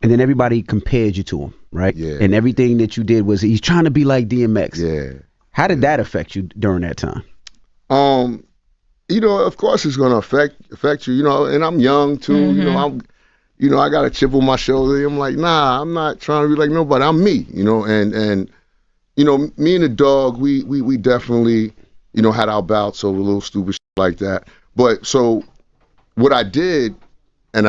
And then everybody compared you to him, right? Yeah. And everything that you did was he's trying to be like DMX. Yeah. How did that affect you during that time? Of course it's gonna affect you, and I'm young too, I got a chip on my shoulder. I'm like, nah, I'm not trying to be like nobody. I'm me, and me and the dog, we definitely, had our bouts over a little stupid shit like that. But so what I did, and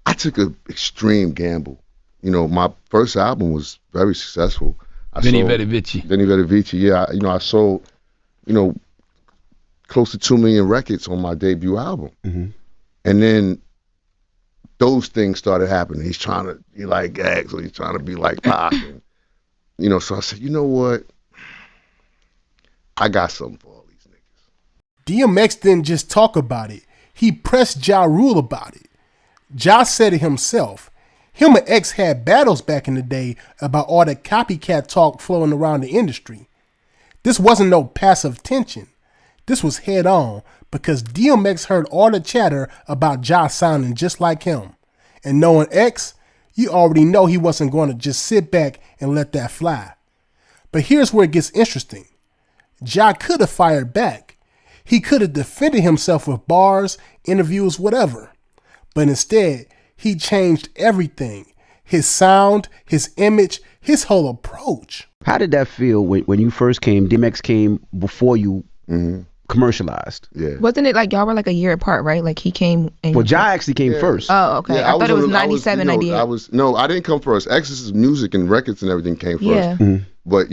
I took an extreme gamble. My first album was very successful. Veni Vidi Vici. Yeah, I sold, close to 2 million records on my debut album. Mm-hmm. And then those things started happening. He's trying to be like Gags, or he's trying to be like Pac. And, so I said, you know what? I got something for all these niggas. DMX didn't just talk about it. He pressed Ja Rule about it. Ja said it himself. Him and X had battles back in the day about all the copycat talk flowing around the industry. This wasn't no passive tension. This was head on because DMX heard all the chatter about Ja sounding just like him. And knowing X, you already know he wasn't going to just sit back and let that fly. But here's where it gets interesting. Ja could have fired back. He could have defended himself with bars, interviews, whatever. But instead, he changed everything. His sound, his image, his whole approach. How did that feel when you first came? DMX came before you commercialized. Yeah. Wasn't it like y'all were like a year apart, right? Like he came and... Well, Ja actually came first. Oh, okay. Yeah, I thought it was 97, 98. No, I didn't come first. X's music and records and everything came first. Yeah. Mm-hmm. But,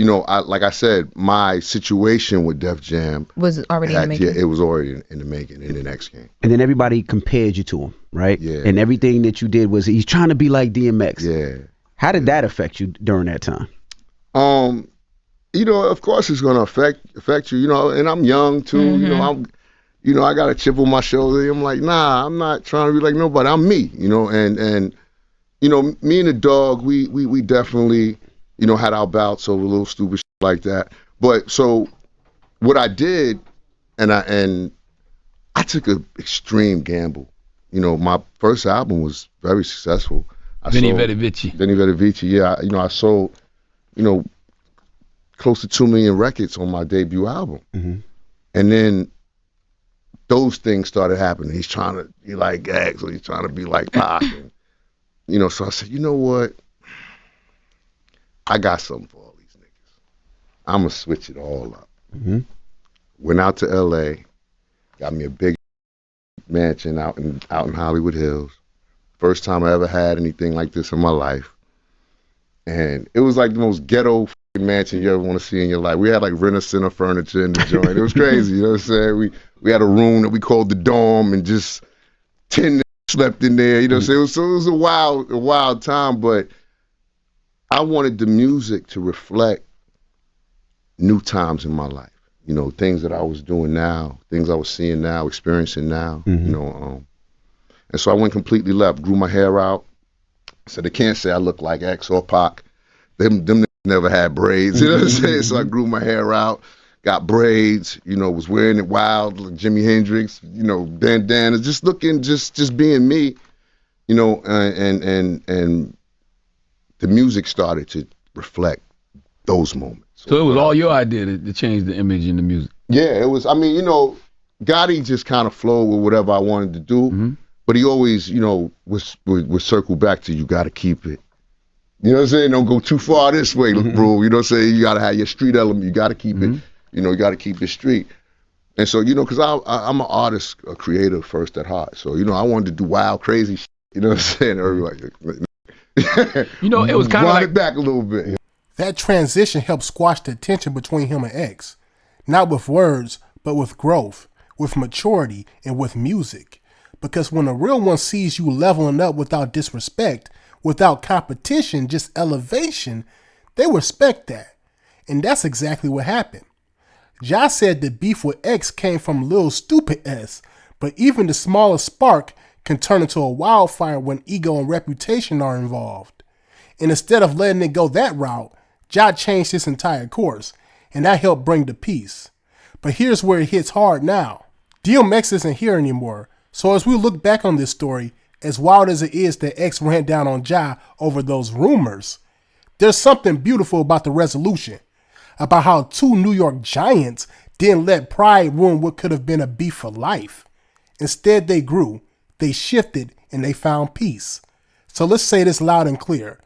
like I said, my situation with Def Jam was already in the making. Yeah, it was already in the making, and then X came. And then everybody compared you to him, right? Yeah. And everything that you did was he's trying to be like DMX. Yeah. How did that affect you during that time? Of course it's gonna affect you, and I'm young too, I got a chip on my shoulder. I'm like, nah, I'm not trying to be like nobody. I'm me, and me and the dog, we definitely, had our bouts over a little stupid shit like that. But so what I did, and I took an extreme gamble. My first album was very successful. Veni Vidi Vici. Yeah, I sold, close to 2 million records on my debut album. Mm-hmm. And then those things started happening. He's trying to be like Gags, or he's trying to be like Pac. And, so I said, you know what? I got something for all these niggas. I'm going to switch it all up. Mm-hmm. Went out to L.A., got me a big mansion out in Hollywood Hills. First time I ever had anything like this in my life. And it was like the most ghetto mansion you ever want to see in your life. We had like Rent-A-Center furniture in the joint. It was crazy, you know what I'm saying? We had a room that we called the dorm, and just 10 slept in there, you know what I'm saying? It was a wild time, but I wanted the music to reflect new times in my life. Things that I was doing now, things I was seeing now, experiencing now, and so I went completely left, grew my hair out. So they can't say I look like X or Pac. Them never had braids, you know what I'm saying? So I grew my hair out, got braids, was wearing it wild, like Jimi Hendrix, bandana, just looking, just being me, and the music started to reflect those moments. So it was all your idea to change the image in the music? Yeah, it was. I mean, Gotti just kind of flowed with whatever I wanted to do, but he always, would circle back to, you got to keep it. You know what I'm saying? Don't go too far this way, bro. You know what I'm saying? You got to have your street element. You got to keep it, you got to keep it street. And so, because I'm an artist, a creative first at heart. So, I wanted to do wild, crazy shit. You know what I'm saying? Everybody, it was kind of like... it back a little bit. That transition helped squash the tension between him and X. Not with words, but with growth, with maturity, and with music. Because when a real one sees you leveling up without disrespect, without competition, just elevation, they respect that. And that's exactly what happened. Ja said the beef with X came from Lil Stupid S, but even the smallest spark can turn into a wildfire when ego and reputation are involved. And instead of letting it go that route, Ja changed his entire course, and that helped bring the peace. But here's where it hits hard now. DMX isn't here anymore, so as we look back on this story, as wild as it is that X ran down on Ja over those rumors, there's something beautiful about the resolution, about how two New York giants didn't let pride ruin what could have been a beef for life. Instead, they grew, they shifted, and they found peace. So let's say this loud and clear.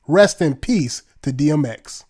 Rest in peace to DMX.